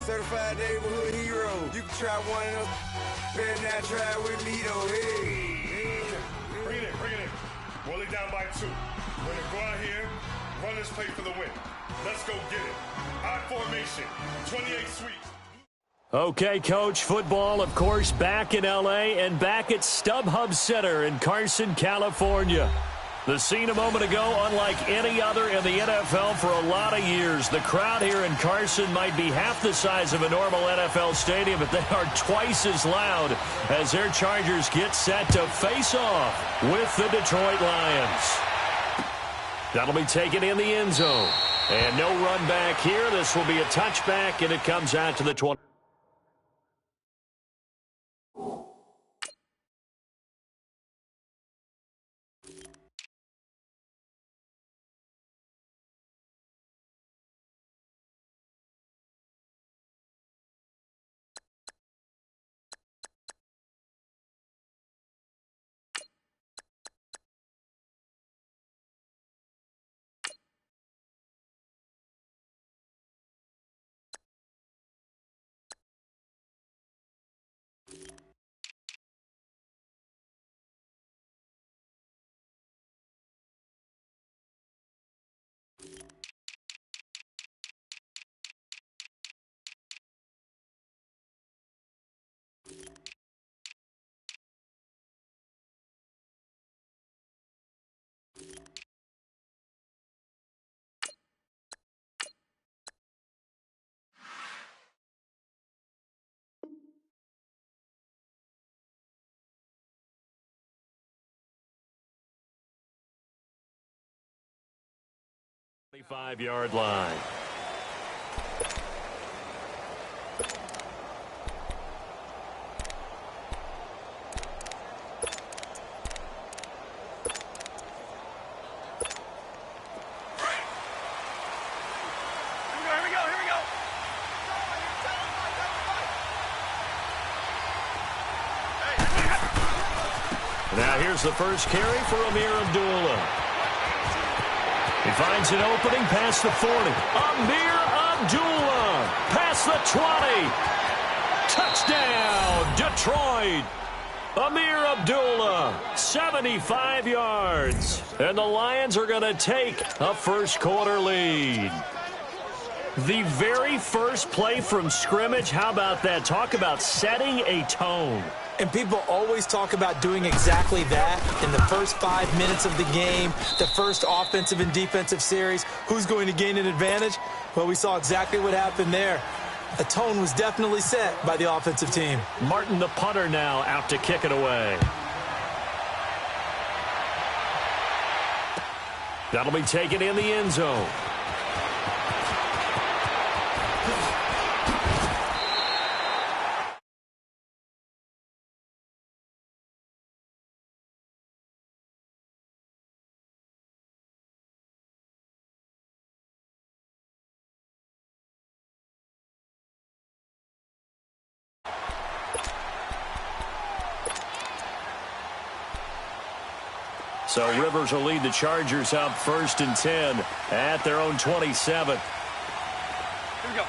certified neighborhood hero. You can try one of those, better not try with me though. Hey. Bring it in. Roll it down by 2. We're gonna go out here, run this play for the win. Let's go get it. High formation, 28 sweeps. Okay, Coach, football, of course, back in L.A. and back at StubHub Center in Carson, California. The scene a moment ago, unlike any other in the NFL for a lot of years. The crowd here in Carson might be half the size of a normal NFL stadium, but they are twice as loud as their Chargers get set to face off with the Detroit Lions. That'll be taken in the end zone. And no run back here. This will be a touchback, and it comes out to the 20. Five-yard line. Now here's the first carry for Amir Abdullah. He finds an opening past the 40. Amir Abdullah past the 20. Touchdown, Detroit. Amir Abdullah, 75 yards. And the Lions are going to take a first-quarter lead. The very first play from scrimmage, how about that? Talk about setting a tone. And people always talk about doing exactly that in the first 5 minutes of the game, the first offensive and defensive series. Who's going to gain an advantage? Well, we saw exactly what happened there. A tone was definitely set by the offensive team. Martin, the punter, now out to kick it away. That'll be taken in the end zone. So Rivers will lead the Chargers up 1st and 10 at their own 27. Here we go.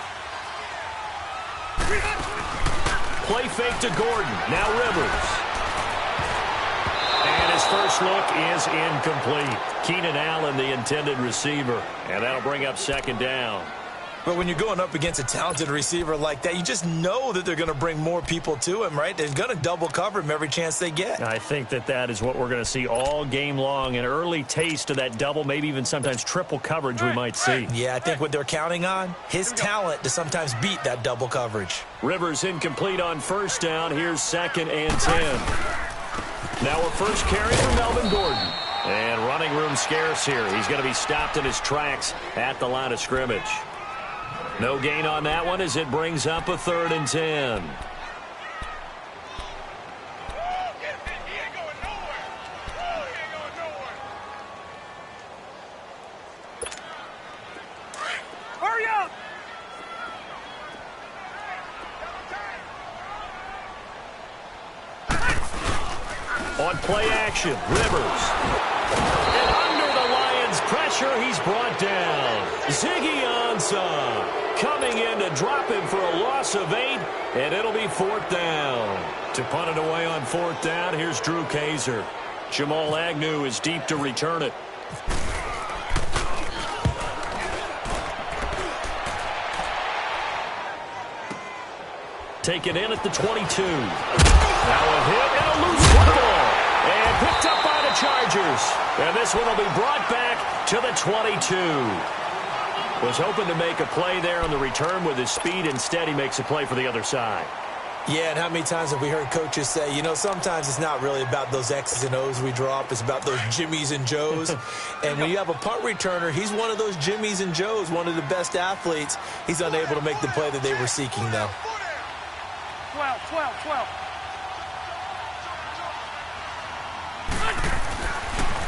Play fake to Gordon. Now Rivers. And his first look is incomplete. Keenan Allen, the intended receiver. And that'll bring up 2nd down. But when you're going up against a talented receiver like that, you just know that they're going to bring more people to him, right? They're going to double cover him every chance they get. I think that is what we're going to see all game long. An early taste of that double, maybe even sometimes triple coverage we might see. Yeah, I think what they're counting on, his talent to sometimes beat that double coverage. Rivers incomplete on 1st down. Here's 2nd and 10. Now a first carry for Melvin Gordon. And running room scarce here. He's going to be stopped in his tracks at the line of scrimmage. No gain on that one as it brings up a 3rd and 10. Hurry up! On play action, Rivers. And under the Lions' pressure, he's brought down. Ziggy Ansah coming in to drop him for a loss. loss of 8, and it'll be 4th down. To punt it away on 4th down, here's Drew Kaiser. Jamal Agnew is deep to return it. Taken in at the 22. Now a hit and a loose football. And picked up by the Chargers. And this one will be brought back to the 22. Was hoping to make a play there on the return with his speed. Instead, he makes a play for the other side. Yeah, and how many times have we heard coaches say, you know, sometimes it's not really about those X's and O's we drop. It's about those Jimmies and Joes. And when you have a punt returner, he's one of those Jimmies and Joes, one of the best athletes. He's unable to make the play that they were seeking, though. 12.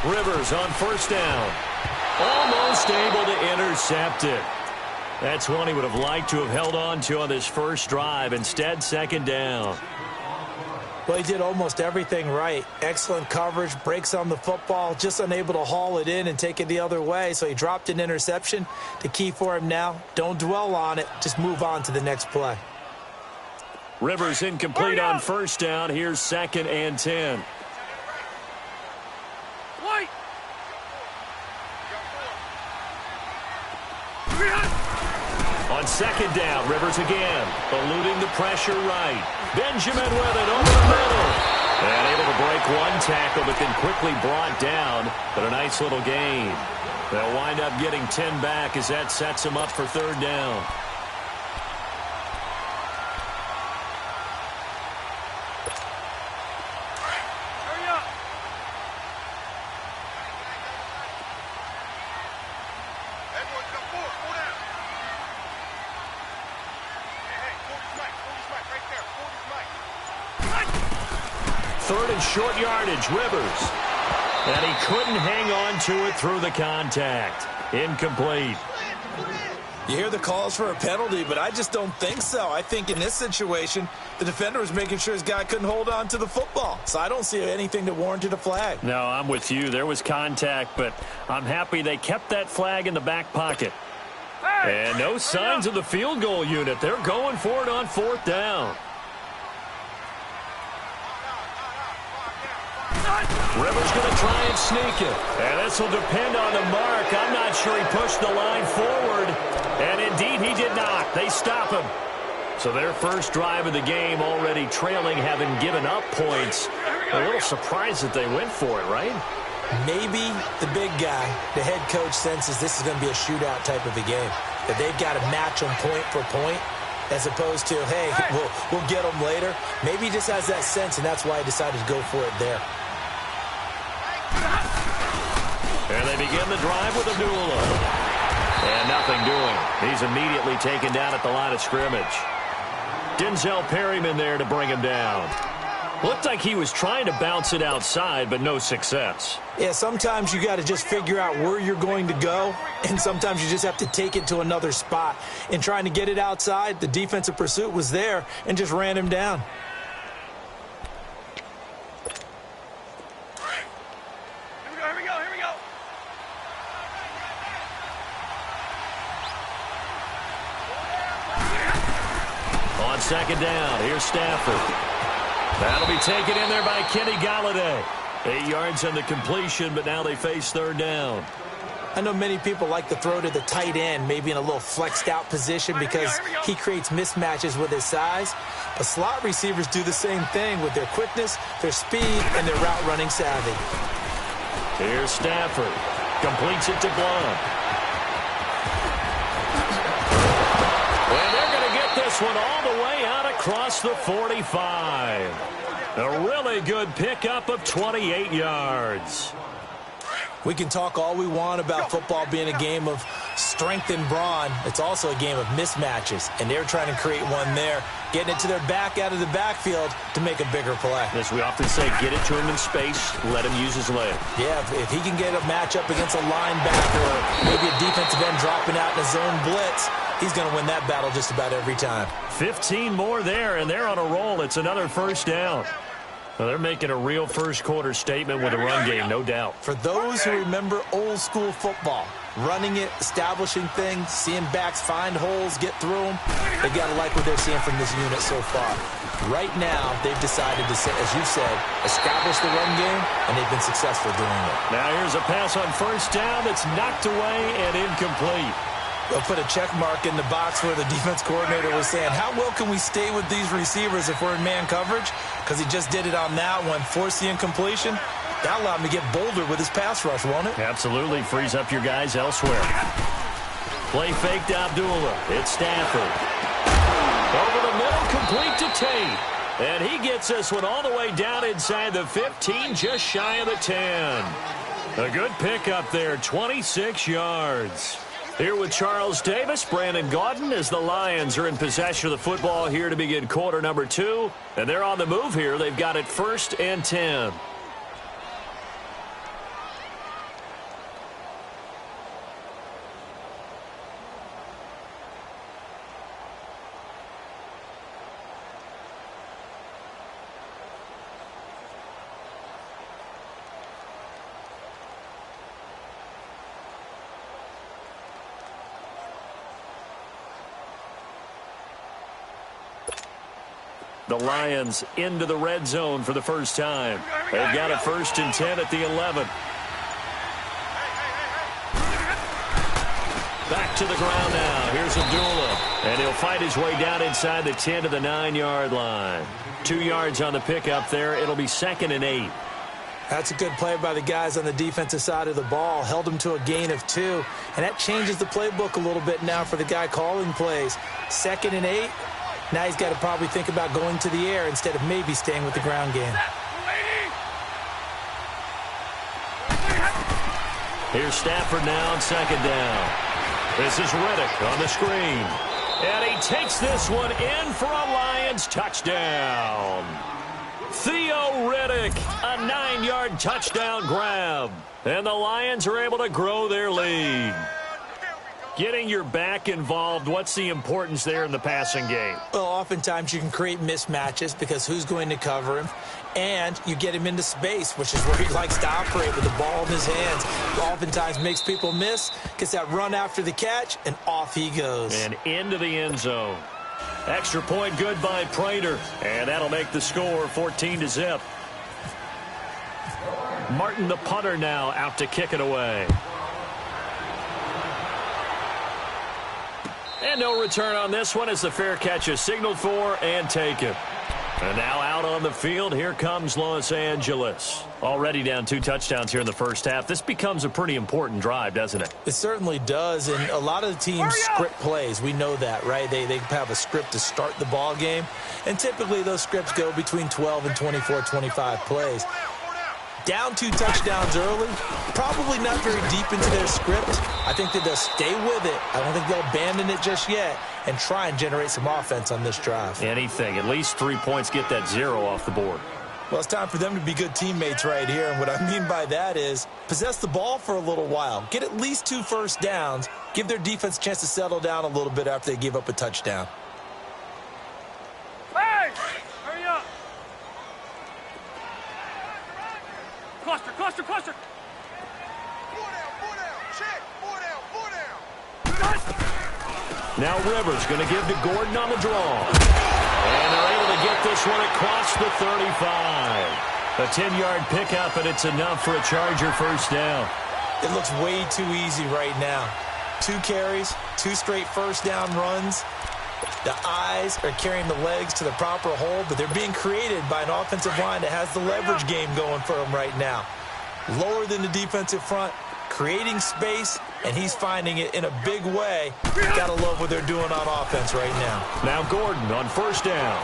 Rivers on 1st down. Almost able to intercept it. That's one he would have liked to have held on to on this first drive. Instead, 2nd down. Well, he did almost everything right. Excellent coverage, breaks on the football, just unable to haul it in and take it the other way. So he dropped an interception. The key for him now, don't dwell on it. Just move on to the next play. Rivers incomplete on 1st down. Here's 2nd and 10. White. On 2nd down, Rivers again, eluding the pressure right. Benjamin with it over the middle. And able to break one tackle, but then quickly brought down. But a nice little gain. They'll wind up getting 10 back as that sets them up for 3rd down. Hurry up. Everyone come forward. Go down. Hey, hold his mic right there. Hold his mic. 3rd and short yardage, Rivers. And he couldn't hang on to it through the contact. Incomplete. You hear the calls for a penalty, but I just don't think so. I think in this situation, the defender was making sure his guy couldn't hold on to the football. So I don't see anything that warranted a flag. No, I'm with you. There was contact, but I'm happy they kept that flag in the back pocket. And no signs of the field goal unit. They're going for it on 4th down. Rivers going to try and sneak it. And this will depend on the mark. I'm not sure he pushed the line forward. And indeed, he did not. They stop him. So their first drive of the game already trailing, having given up points. A little surprised that they went for it, right? Maybe the big guy, the head coach, senses this is going to be a shootout type of a game. That they've got to match them point for point, as opposed to, hey, we'll get them later. Maybe he just has that sense, and that's why he decided to go for it there. And they begin the drive with Abdullah. And nothing doing. He's immediately taken down at the line of scrimmage. Denzel Perryman there to bring him down. Looked like he was trying to bounce it outside, but no success. Yeah, sometimes you got to just figure out where you're going to go, and sometimes you just have to take it to another spot. In trying to get it outside, the defensive pursuit was there and just ran him down. Here we go. On 2nd down, here's Stafford. That'll be taken in there by Kenny Galladay. 8 yards on the completion, but now they face 3rd down. I know many people like to throw to the tight end, maybe in a little flexed out position because he creates mismatches with his size. But slot receivers do the same thing with their quickness, their speed, and their route running savvy. Here's Stafford. Completes it to Blount. And they're going to get this one all the way out across the 45. A really good pickup of 28 yards. We can talk all we want about football being a game of strength and brawn. It's also a game of mismatches, and they're trying to create one there, getting it to their back out of the backfield to make a bigger play. As we often say, get it to him in space, let him use his leg. Yeah, if he can get a matchup against a linebacker or maybe a defensive end dropping out in a zone blitz, he's going to win that battle just about every time. 15 more there, and they're on a roll. It's another 1st down. Well, they're making a real first-quarter statement with a run game, no doubt. For those who remember old-school football, running it, establishing things, seeing backs find holes, get through them. They've got to like what they're seeing from this unit so far. Right now, they've decided to, as you said, establish the run game, and they've been successful doing it. Now here's a pass on first down that's knocked away and incomplete. They'll put a check mark in the box where the defense coordinator was saying, how well can we stay with these receivers if we're in man coverage? Because he just did it on that one, forced the incompletion. That allowed him to get bolder with his pass rush, won't it? Absolutely. Frees up your guys elsewhere. Play fake to Abdullah. It's Stafford. Over the middle, complete to Tate. And he gets this one all the way down inside the 15, just shy of the 10. A good pickup there, 26 yards. Here with Charles Davis, Brandon Gaudin, as the Lions are in possession of the football here to begin quarter number 2. And they're on the move here. They've got it 1st and 10. The Lions into the red zone for the first time. They've got it 1st and 10 at the 11. Back to the ground now. Here's Abdullah. And he'll fight his way down inside the 10 to the 9-yard line. 2 yards on the pickup there. It'll be 2nd and 8. That's a good play by the guys on the defensive side of the ball. Held them to a gain of 2. And that changes the playbook a little bit now for the guy calling plays. 2nd and 8. Now he's got to probably think about going to the air instead of maybe staying with the ground game. Here's Stafford now on 2nd down. This is Riddick on the screen. And he takes this one in for a Lions touchdown. Theo Riddick, a 9-yard touchdown grab. And the Lions are able to grow their lead. Getting your back involved, what's the importance there in the passing game? Well, oftentimes you can create mismatches because who's going to cover him? And you get him into space, which is where he likes to operate with the ball in his hands. Oftentimes makes people miss, gets that run after the catch, and off he goes. And into the end zone. Extra point good by Prater. And that'll make the score 14-0. Martin, the punter, now out to kick it away. And no return on this one as the fair catch is signaled for and taken. And now out on the field, here comes Los Angeles. Already down 2 touchdowns here in the first half. This becomes a pretty important drive, doesn't it? It certainly does, and a lot of the teams script plays. We know that, right? They have a script to start the ball game, and typically those scripts go between 12 and 24, 25 plays. Down 2 touchdowns early, probably not very deep into their script. I think that they'll stay with it. I don't think they'll abandon it just yet and try and generate some offense on this drive. Anything. At least 3 points, get that 0 off the board. Well, it's time for them to be good teammates right here, and what I mean by that is possess the ball for a little while, get at least 2 first downs, give their defense a chance to settle down a little bit after they give up a touchdown. Hey! Hurry up! Cluster, cluster, cluster! 4 down, check, 4 down. Now Rivers going to give to Gordon on the draw. And they're able to get this one across the 35. A 10-yard pickup, and it's enough for a Charger first down. It looks way too easy right now. 2 carries, 2 straight first down runs. The eyes are carrying the legs to the proper hole, but they're being created by an offensive line that has the leverage game going for them right now. Lower than the defensive front, creating space, and he's finding it in a big way. Gotta love what they're doing on offense right now. Now Gordon on first down.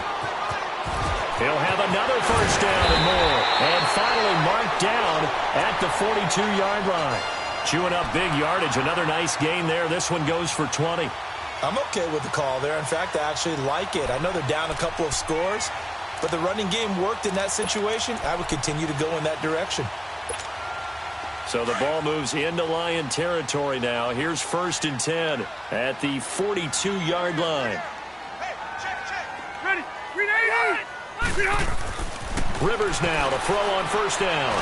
He'll have another first down and more. And finally marked down at the 42-yard line. Chewing up big yardage. Another nice gain there. This one goes for 20. I'm okay with the call there. In fact, I actually like it. I know they're down a couple of scores, but the running game worked in that situation. I would continue to go in that direction. So the ball moves into Lion territory now. Here's 1st and 10 at the 42-yard line. Ready! Rivers now to throw on first down.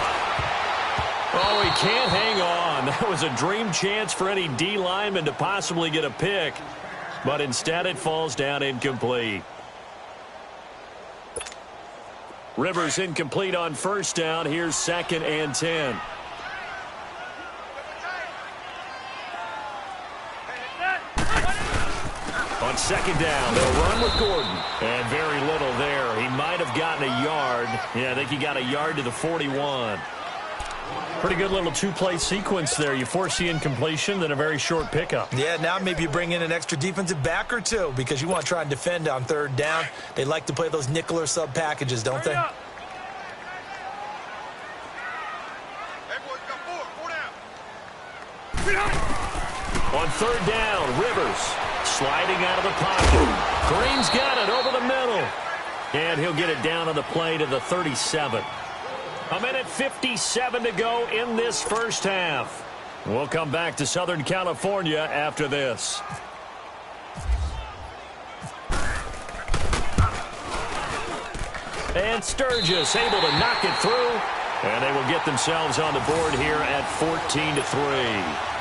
Oh, he can't hang on. That was a dream chance for any D lineman to possibly get a pick. But instead it falls down incomplete. Rivers incomplete on first down. Here's 2nd and 10. On 2nd down, they'll run with Gordon. And very little there. He might have gotten a yard. Yeah, I think he got a yard to the 41. Pretty good little two-play sequence there. You force the incompletion, then a very short pickup. Yeah, now maybe you bring in an extra defensive back or two because you want to try and defend on 3rd down. They like to play those nickel or sub packages, don't they? Hey, boys, got 4 down. On 3rd down, Rivers sliding out of the pocket. Green's got it over the middle. And he'll get it down on the play to the 37. A minute 57 to go in this first half. We'll come back to Southern California after this. And Sturgis able to knock it through. And they will get themselves on the board here at 14-3.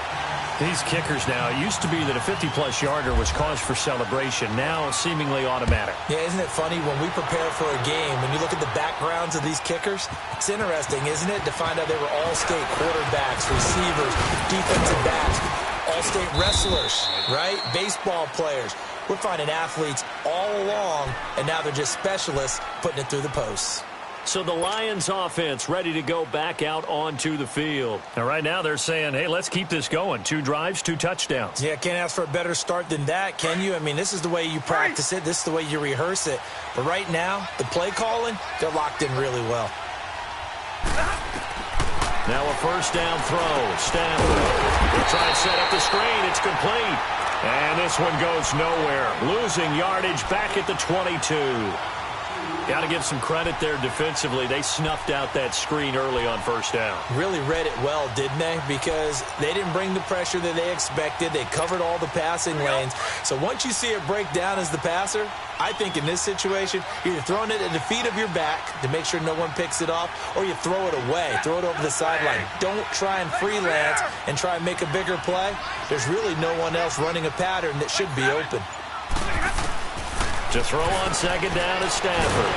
These kickers now, it used to be that a 50-plus yarder was cause for celebration. Now seemingly automatic. Yeah, isn't it funny when we prepare for a game, when you look at the backgrounds of these kickers, it's interesting, isn't it, to find out they were all-state quarterbacks, receivers, defensive backs, all-state wrestlers, right? Baseball players. We're finding athletes all along, and now they're just specialists putting it through the posts. So the Lions offense ready to go back out onto the field. Now right now they're saying, hey, let's keep this going. 2 drives, 2 touchdowns. Yeah, can't ask for a better start than that, can you? I mean, this is the way you practice it. This is the way you rehearse it. But right now, the play calling, they're locked in really well. Now a first down throw. Stafford. They try and set up the screen. It's complete. And this one goes nowhere. Losing yardage back at the 22. Got to give some credit there defensively. They snuffed out that screen early on first down. Really read it well, didn't they? Because they didn't bring the pressure that they expected. They covered all the passing lanes. So once you see it break down as the passer, I think in this situation, you're either throwing it at the feet of your back to make sure no one picks it off, or you throw it away, throw it over the sideline. Don't try and freelance and try and make a bigger play. There's really no one else running a pattern that should be open. To throw on second down is Stafford.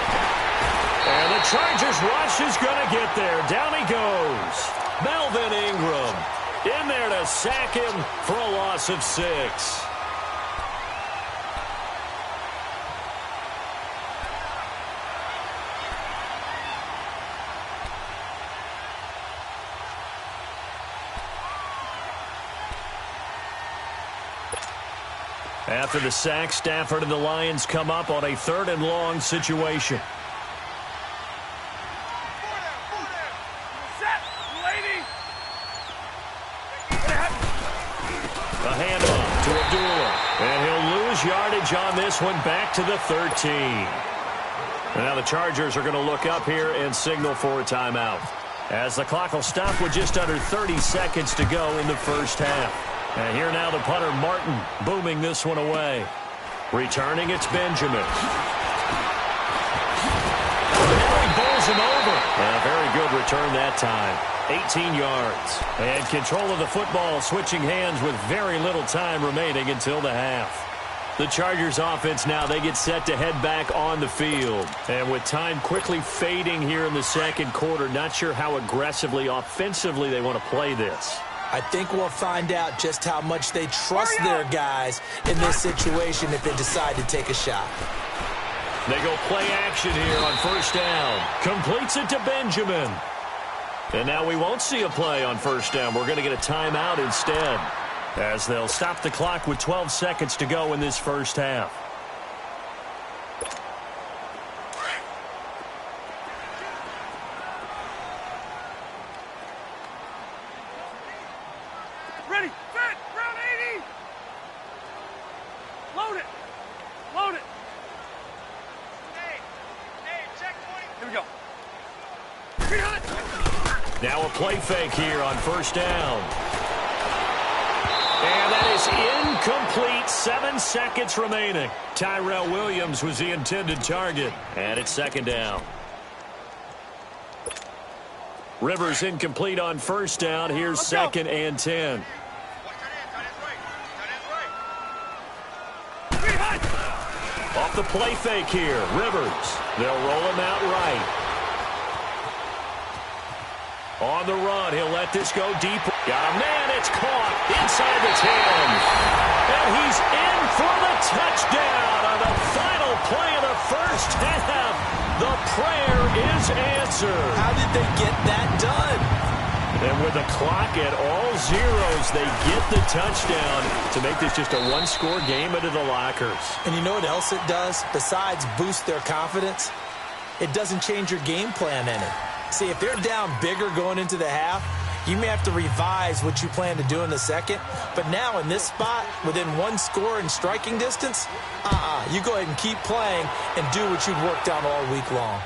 And the Chargers rush is going to get there. Down he goes. Melvin Ingram in there to sack him for a loss of 6. After the sack, Stafford and the Lions come up on a 3rd and long situation. Set, lady. A handoff to Abdullah. And he'll lose yardage on this one back to the 13. And now the Chargers are going to look up here and signal for a timeout, as the clock will stop with just under 30 seconds to go in the first half. And here now the punter, Martin, booming this one away. Returning, it's Benjamin. Now he bowls him over. A very good return that time. 18 yards. And control of the football, switching hands with very little time remaining until the half. The Chargers offense now, they get set to head back on the field. And with time quickly fading here in the second quarter, not sure how aggressively, offensively they want to play this. I think we'll find out just how much they trust their guys in this situation if they decide to take a shot. They go play action here on first down. Completes it to Benjamin. And now we won't see a play on first down. We're going to get a timeout instead, as they'll stop the clock with 12 seconds to go in this first half. Ready, set, round 80. Load it. Load it. Hey, check 20. Here we go. Now a play fake here on first down. And that is incomplete. 7 seconds remaining. Tyrell Williams was the intended target. And it's second down. Rivers incomplete on first down. Here's second and 10. Off the play fake here. Rivers. They'll roll him out right. On the run, he'll let this go deep. Got a man, it's caught inside the 10. And he's in for the touchdown on the final play of the first half. The prayer is answered. How did they get that done? And with the clock at all zeros, they get the touchdown to make this just a one-score game into the lockers. And you know what else it does? Besides boost their confidence, it doesn't change your game plan any. See, if they're down bigger going into the half, you may have to revise what you plan to do in the second. But now in this spot, within one score in striking distance, you go ahead and keep playing and do what you've worked on all week long.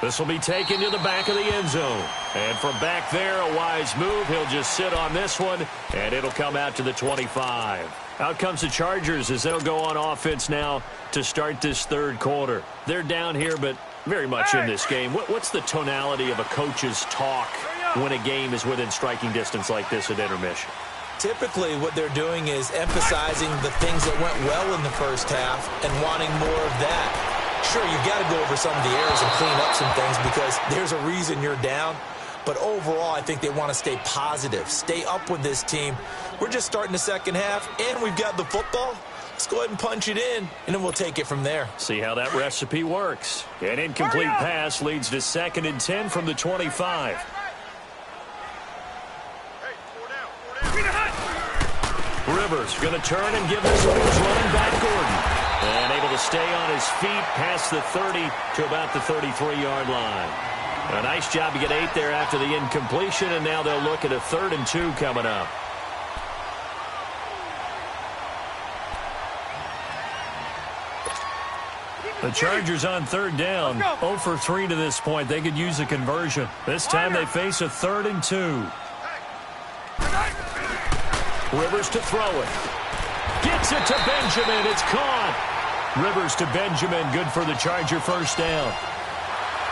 This will be taken to the back of the end zone. And from back there, a wise move. He'll just sit on this one, and it'll come out to the 25. Out comes the Chargers as they'll go on offense now to start this third quarter. They're down here, but very much in this game. What's the tonality of a coach's talk when a game is within striking distance like this at intermission? Typically, what they're doing is emphasizing the things that went well in the first half and wanting more of that. Sure, you've got to go over some of the errors and clean up some things because there's a reason you're down. But overall, I think they want to stay positive, stay up with this team. We're just starting the second half, and we've got the football. Let's go ahead and punch it in, and then we'll take it from there. See how that recipe works. An incomplete pass leads to second and 10 from the 25. Rivers going to turn and give this one to his running back, Gordon. And able to stay on his feet past the 30 to about the 33-yard line. A nice job to get 8 there after the incompletion, and now they'll look at a 3rd and 2 coming up. The Chargers on 3rd down, 0 for 3 to this point. They could use a conversion. This time they face a 3rd and 2. Rivers to throw it. Gets it to Benjamin. It's caught. Rivers to Benjamin. Good for the Charger first down.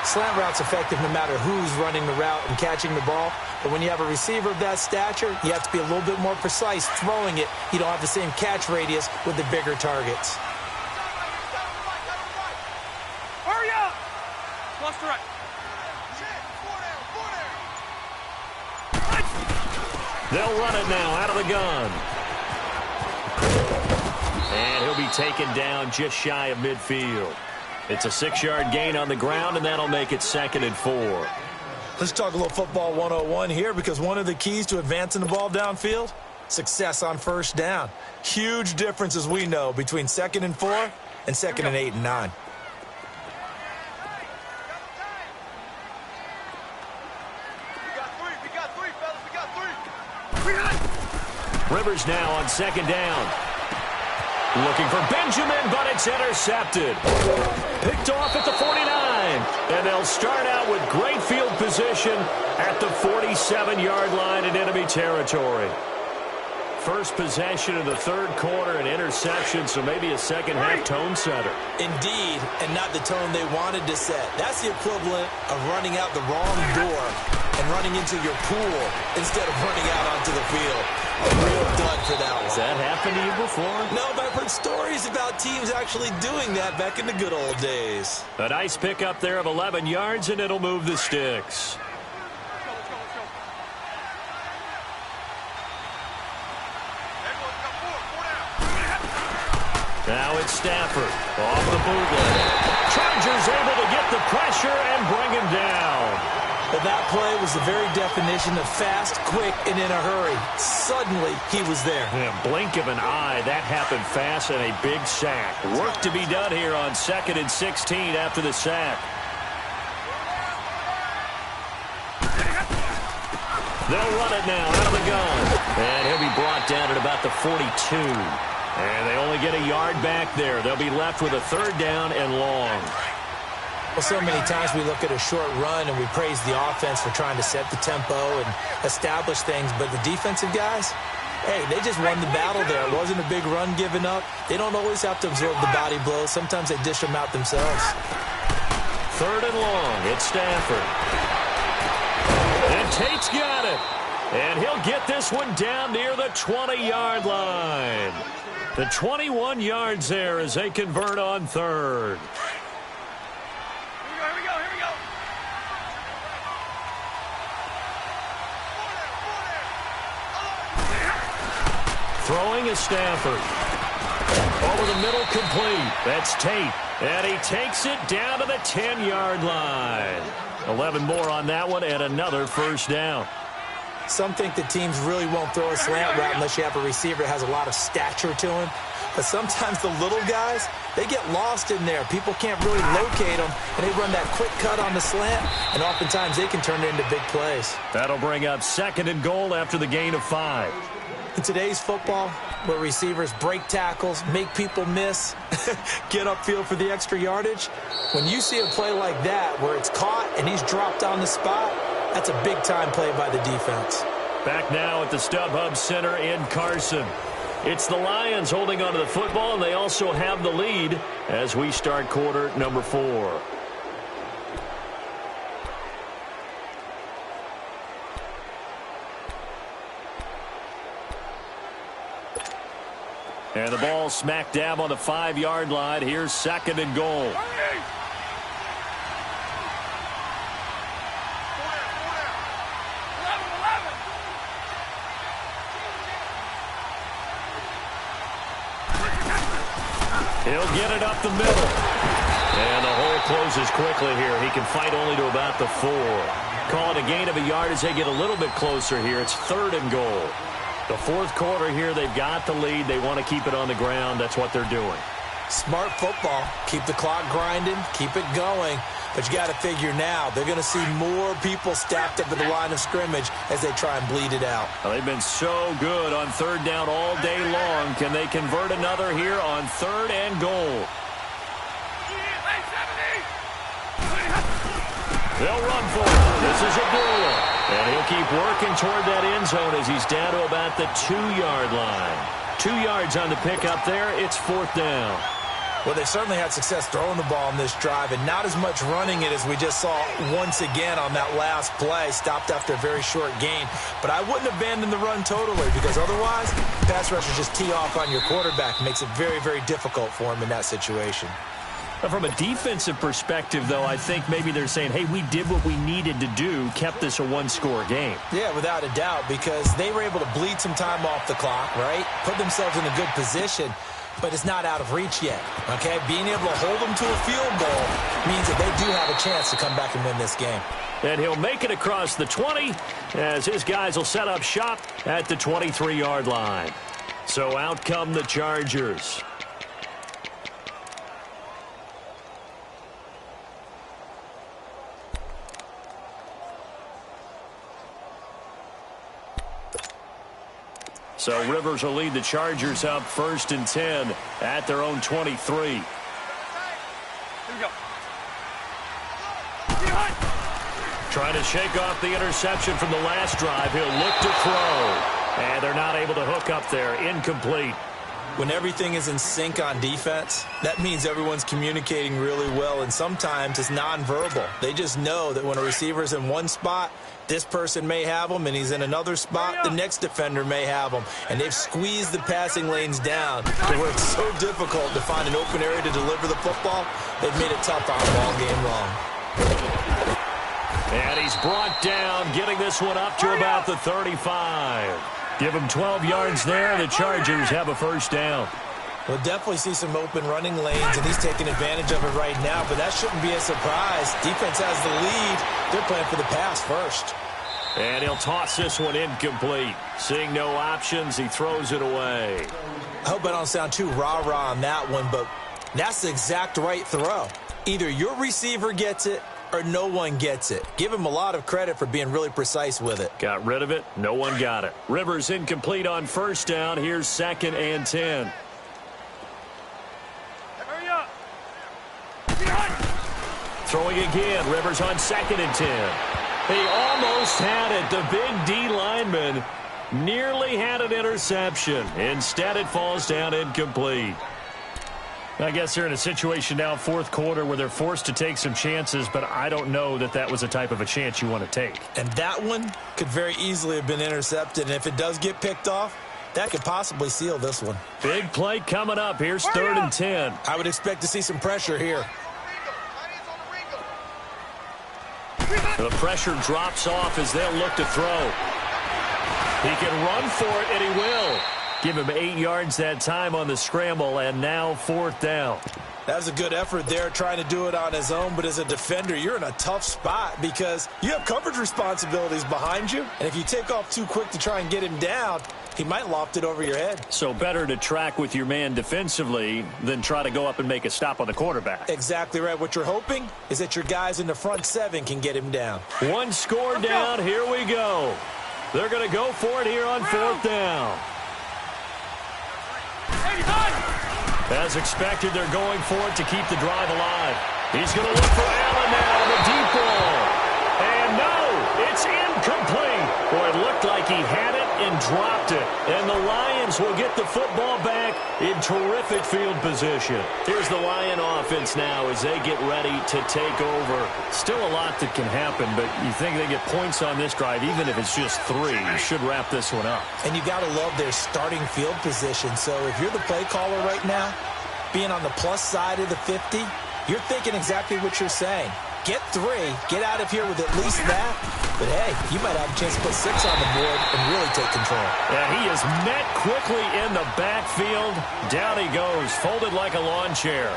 Slant route's effective no matter who's running the route and catching the ball. But when you have a receiver of that stature, you have to be a little bit more precise throwing it. You don't have the same catch radius with the bigger targets. Hurry up! Plus the right. They'll run it now out of the gun. And he'll be taken down just shy of midfield. It's a 6-yard gain on the ground, and that'll make it 2nd and 4. Let's talk a little football 101 here, because one of the keys to advancing the ball downfield, success on first down. Huge difference, as we know, between 2nd and 4 and 2nd and 8 and 9. Rivers now on 2nd down. Looking for Benjamin, but it's intercepted. Picked off at the 49. And they'll start out with great field position at the 47-yard line in enemy territory. First possession of the third quarter, an interception, so maybe a second-half tone setter. Indeed, and not the tone they wanted to set. That's the equivalent of running out the wrong door and running into your pool instead of running out onto the field. A real dud for that one. Has that happened to you before? No, but I've heard stories about teams actually doing that back in the good old days. A nice pickup there of 11 yards, and it'll move the sticks. Now it's Stafford off the bootleg. Chargers able to get the pressure and bring him down. But that play was the very definition of fast, quick, and in a hurry. Suddenly, he was there. In a blink of an eye, that happened fast, and a big sack. Work to be done here on 2nd and 16 after the sack. They'll run it now out of the gun. And he'll be brought down at about the 42. And they only get a yard back there. They'll be left with a 3rd down and long. Well, so many times we look at a short run and we praise the offense for trying to set the tempo and establish things. But the defensive guys, hey, they just won the battle there. It wasn't a big run given up. They don't always have to absorb the body blows. Sometimes they dish them out themselves. 3rd and long. It's Stafford. And Tate's got it. And he'll get this one down near the 20-yard line. The 21 yards there as they convert on third. Here we go. Throwing is Stafford. Over the middle, complete. That's Tate. And he takes it down to the 10-yard line. 11 more on that one and another first down. Some think that teams really won't throw a slant route unless you have a receiver that has a lot of stature to him. But sometimes the little guys, they get lost in there. People can't really locate them, and they run that quick cut on the slant, and oftentimes they can turn it into big plays. That'll bring up 2nd and goal after the gain of 5. In today's football, where receivers break tackles, make people miss, get upfield for the extra yardage, when you see a play like that where it's caught and he's dropped on the spot, that's a big-time play by the defense. Back now at the StubHub Center in Carson. It's the Lions holding onto the football, and they also have the lead as we start quarter number 4. And the ball smack dab on the 5-yard line. Here's 2nd and goal. He'll get it up the middle. And the hole closes quickly here. He can fight only to about the 4. Call it a gain of a yard as they get a little bit closer here. It's 3rd and goal. The 4th quarter here, they've got the lead. They want to keep it on the ground. That's what they're doing. Smart football. Keep the clock grinding. Keep it going. But you got to figure now, they're going to see more people stacked up at the line of scrimmage as they try and bleed it out. Well, they've been so good on 3rd down all day long. Can they convert another here on 3rd and goal? They'll run for it. This is Abdullah. And he'll keep working toward that end zone as he's down to about the 2-yard line. 2 yards on the pickup there. It's 4th down. Well, they certainly had success throwing the ball in this drive and not as much running it as we just saw once again on that last play. Stopped after a very short gain. But I wouldn't abandon the run totally because otherwise, pass rushers just tee off on your quarterback. Makes it very, very difficult for him in that situation. From a defensive perspective, though, I think maybe they're saying, hey, we did what we needed to do, kept this a 1-score game. Yeah, without a doubt, because they were able to bleed some time off the clock, right? Put themselves in a good position, but it's not out of reach yet, okay? Being able to hold them to a field goal means that they do have a chance to come back and win this game. And he'll make it across the 20 as his guys will set up shop at the 23-yard line. So out come the Chargers. So Rivers will lead the Chargers up 1st and 10 at their own 23. Here we go. Trying to shake off the interception from the last drive. He'll look to throw. And they're not able to hook up there. Incomplete. When everything is in sync on defense, that means everyone's communicating really well, and sometimes it's nonverbal. They just know that when a receiver's in one spot, this person may have him, and he's in another spot, the next defender may have him. And they've squeezed the passing lanes down to where it's so difficult to find an open area to deliver the football. They've made it tough on them all game long. And he's brought down, getting this one up to about the 35. Give him 12 yards there. The Chargers have a first down. We'll definitely see some open running lanes, and he's taking advantage of it right now, but that shouldn't be a surprise. Defense has the lead. They're playing for the pass first. And he'll toss this one incomplete. Seeing no options, he throws it away. I hope I don't sound too rah-rah on that one, but that's the exact right throw. Either your receiver gets it or no one gets it. Give him a lot of credit for being really precise with it. Got rid of it. No one got it. Rivers incomplete on first down. Here's 2nd and 10. Hurry up. Throwing again. Rivers on 2nd and 10. He almost had it. The big D lineman nearly had an interception. Instead, it falls down incomplete. I guess they're in a situation now, fourth quarter, where they're forced to take some chances, but I don't know that that was the type of a chance you want to take. And that one could very easily have been intercepted, and if it does get picked off, that could possibly seal this one. Big play coming up. Here's 3rd and 10. I would expect to see some pressure here. The pressure drops off as they'll look to throw. He can run for it, and he will. Give him 8 yards that time on the scramble, and now 4th down. That was a good effort there, trying to do it on his own, but as a defender, you're in a tough spot because you have coverage responsibilities behind you, and if you take off too quick to try and get him down, he might loft it over your head. So better to track with your man defensively than try to go up and make a stop on the quarterback. Exactly right. What you're hoping is that your guys in the front 7 can get him down. One score down. Here we go. They're going to go for it here on 4th down. As expected, they're going for it to keep the drive alive. He's going to look for Allen now, the deep ball. And no, it's incomplete. Boy, it looked like he had it and dropped it. And the Lions will get the football back in terrific field position. Here's the Lion offense now as they get ready to take over. Still a lot that can happen, but you think they get points on this drive, even if it's just 3, should wrap this one up. And you got to love their starting field position. So if you're the play caller right now, being on the plus side of the 50, you're thinking exactly what you're saying. Get 3, get out of here with at least that. But, hey, you might have a chance to put 6 on the board and really take control. And he is met quickly in the backfield. Down he goes, folded like a lawn chair.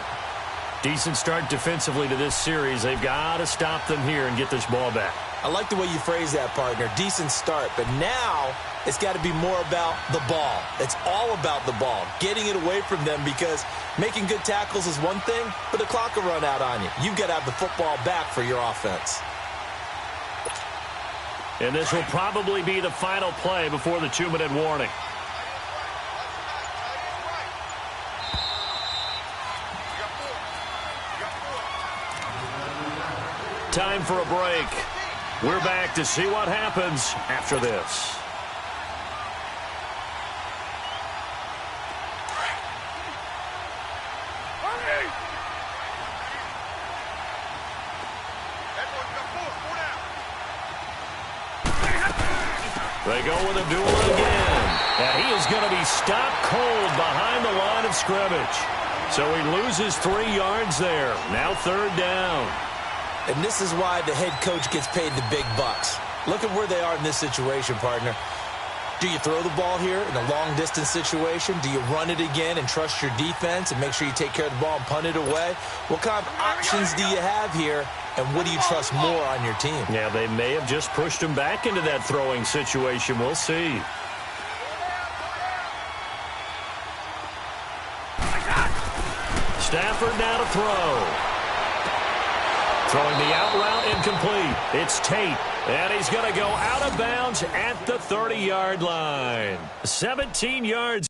Decent start defensively to this series. They've got to stop them here and get this ball back. I like the way you phrase that, partner. Decent start. But now it's got to be more about the ball. It's all about the ball, getting it away from them, because making good tackles is one thing, but the clock will run out on you. You've got to have the football back for your offense. And this will probably be the final play before the 2-minute warning. Time for a break. We're back to see what happens after this. They go with a duel again. And he is going to be stopped cold behind the line of scrimmage. So he loses 3 yards there. Now 3rd down. And this is why the head coach gets paid the big bucks. Look at where they are in this situation, partner. Do you throw the ball here in a long-distance situation? Do you run it again and trust your defense and make sure you take care of the ball and punt it away? What kind of options do you have here, and what do you trust more on your team? Yeah, they may have just pushed him back into that throwing situation. We'll see. Stafford now to throw. Throwing the out route incomplete. It's Tate. And he's going to go out of bounds at the 30-yard line. 17 yards